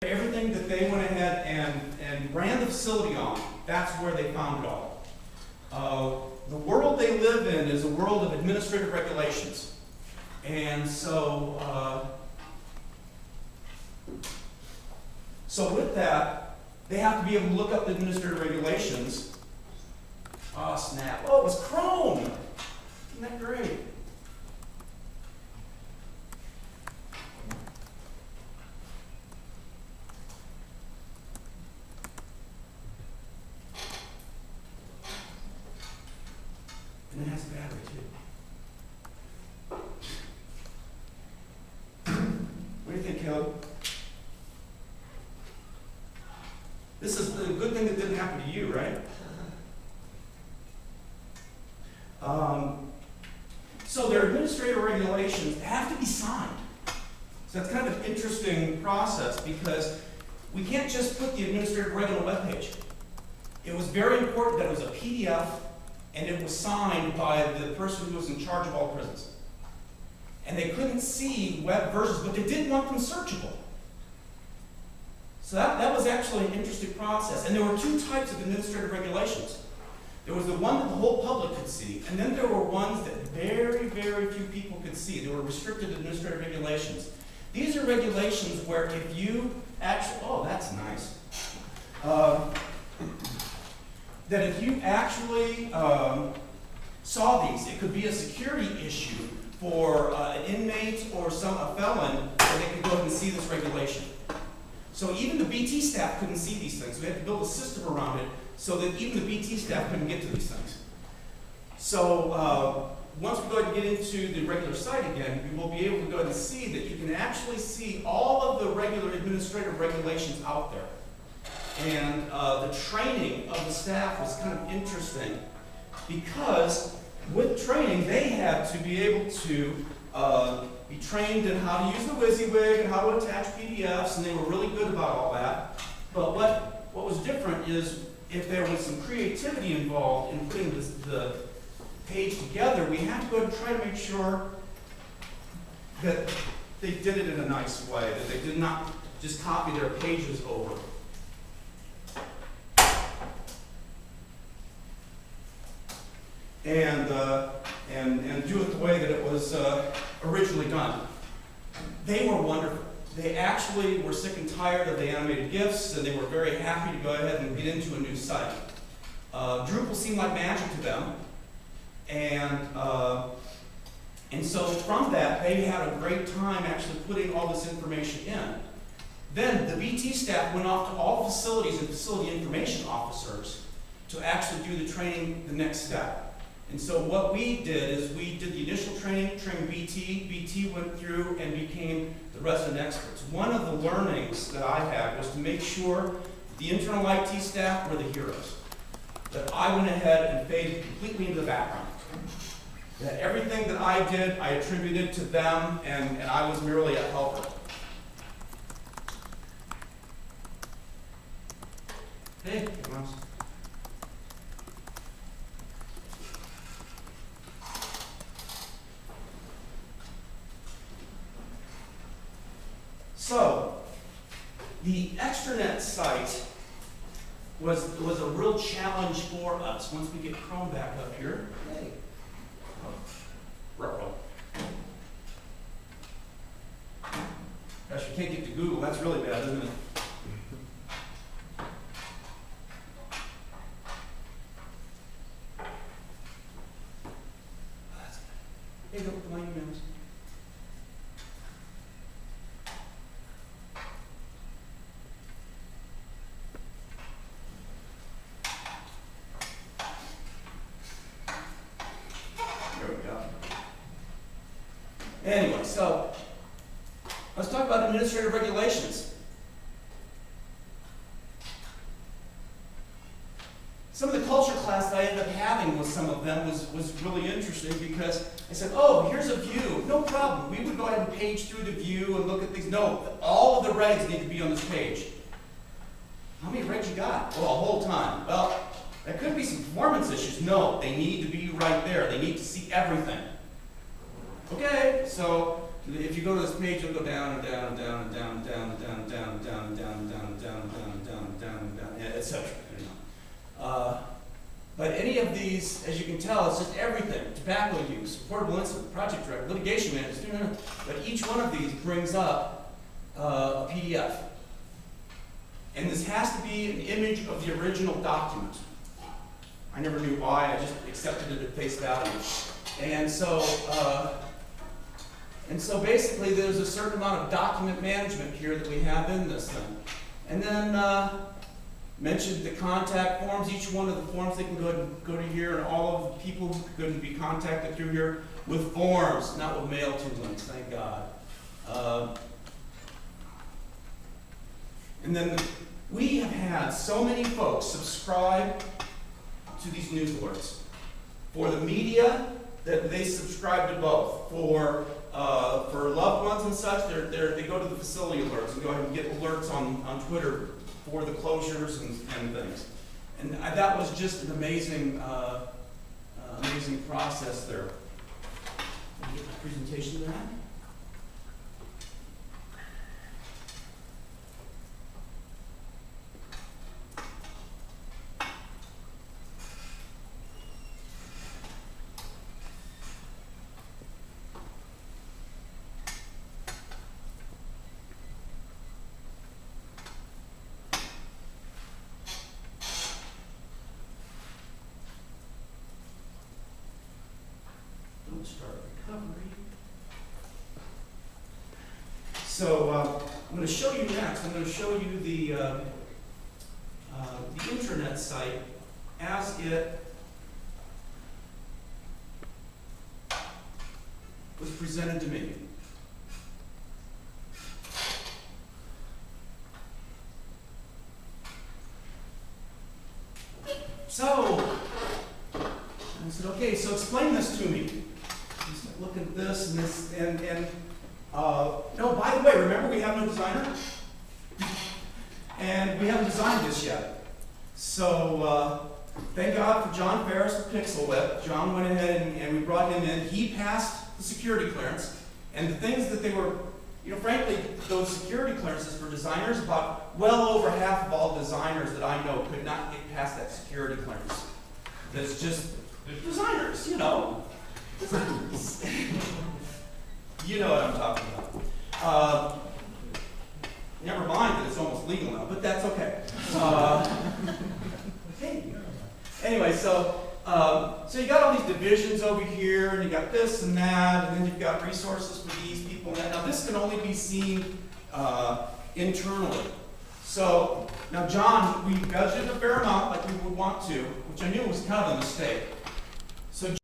Everything that they went ahead and ran the facility on, that's where they found it all. The world they live in is a world of administrative regulations. And so, so with that, they have to be able to look up the administrative regulations. Oh, snap. Oh, it was Chrome. Isn't that great? And it has a battery, too. What do you think, Caleb? This is the good thing that didn't happen to you, right? So their administrative regulations have to be signed. So that's kind of an interesting process because we can't just put the administrative reg on a web page. It was very important that it was a PDF and it was signed by the person who was in charge of all prisons. And they couldn't see web versions, but they did want them searchable. So that was actually an interesting process. And there were two types of administrative regulations. There was the one that the whole public could see, and then there were ones that very, very few people could see. They were restricted administrative regulations. These are regulations where if you actually, oh, that's nice. That if you actually saw these, it could be a security issue for an inmate or a felon, where they could go ahead and see this regulation. So even the BT staff couldn't see these things. We had to build a system around it so that even the BT staff couldn't get to these things. So once we go ahead and get into the regular site again, we will be able to go ahead and see that you can actually see all of the regular administrative regulations out there. And the training of the staff was kind of interesting because with training, they had to be able to be trained in how to use the WYSIWYG and how to attach PDFs, and they were really good about all that. But what was different is if there was some creativity involved in putting the page together, we had to go and try to make sure that they did it in a nice way, that they did not just copy their pages over. And do it the way that it was originally done. They were wonderful. They actually were sick and tired of the animated GIFs, and they were very happy to go ahead and get into a new site. Drupal seemed like magic to them, and so from that, they had a great time actually putting all this information in. Then the BT staff went off to all facilities and facility information officers to actually do the training the next step. And so what we did is we did the initial training, trained BT. BT went through and became the resident experts. One of the learnings that I had was to make sure the internal IT staff were the heroes. That I went ahead and faded completely into the background. That everything that I did, I attributed to them, and I was merely a helper. Hey, mouse. So, the extranet site was a real challenge for us once we get Chrome back up here. Hey. Oh. Gosh, you can't get to Google. That's really bad, isn't it? Hey, look at my emails. Anyway, so let's talk about administrative regulations. Some of the culture class that I ended up having with some of them was really interesting because I said, oh, here's a view. No problem. We would go ahead and page through the view and look at things. No, all of the regs need to be on this page. How many regs you got? Well, a whole ton. Well, there could be some performance issues. No, they need to be right there. They need to see everything. Okay, so if you go to this page, you'll go down and down and down and down and down and down and down and down and down and down and down and down and down and down and down, etc. But any of these, as you can tell, it's just everything. Tobacco use, portable incident, project director, litigation management, but each one of these brings up a PDF. And this has to be an image of the original document. I never knew why, I just accepted it at face value. And so basically there's a certain amount of document management here that we have in this thing. And then mentioned the contact forms. Each one of the forms, they can go to here, and all of the people can be contacted through here with forms, not with mail to links, thank God. And then we have had so many folks subscribe to these news alerts. For the media, that they subscribe to both. For loved ones and such, they go to the facility alerts and go ahead and get alerts on Twitter for the closures and things. And that was just an amazing, amazing process there. Let me get my presentation to that. Start recovery. So I'm going to show you next. I'm going to show you the intranet site as it was presented to me. So I said, okay, so explain this to me. Look at this and this, no, by the way, remember we have no designer? And we haven't designed this yet. So thank God for John Ferris with Pixel Whip. John went ahead and we brought him in. He passed the security clearance. And the things that they were, frankly, those security clearances for designers, about well over half of all designers that I know could not get past that security clearance. That's just designers, designers. You know what I'm talking about. Never mind that it's almost legal now, but that's okay. Anyway, so you got all these divisions over here, and you got this and that, and then you've got resources for these people and that. Now this can only be seen internally. So now John, we budgeted a fair amount like we would want to, which I knew was kind of a mistake. So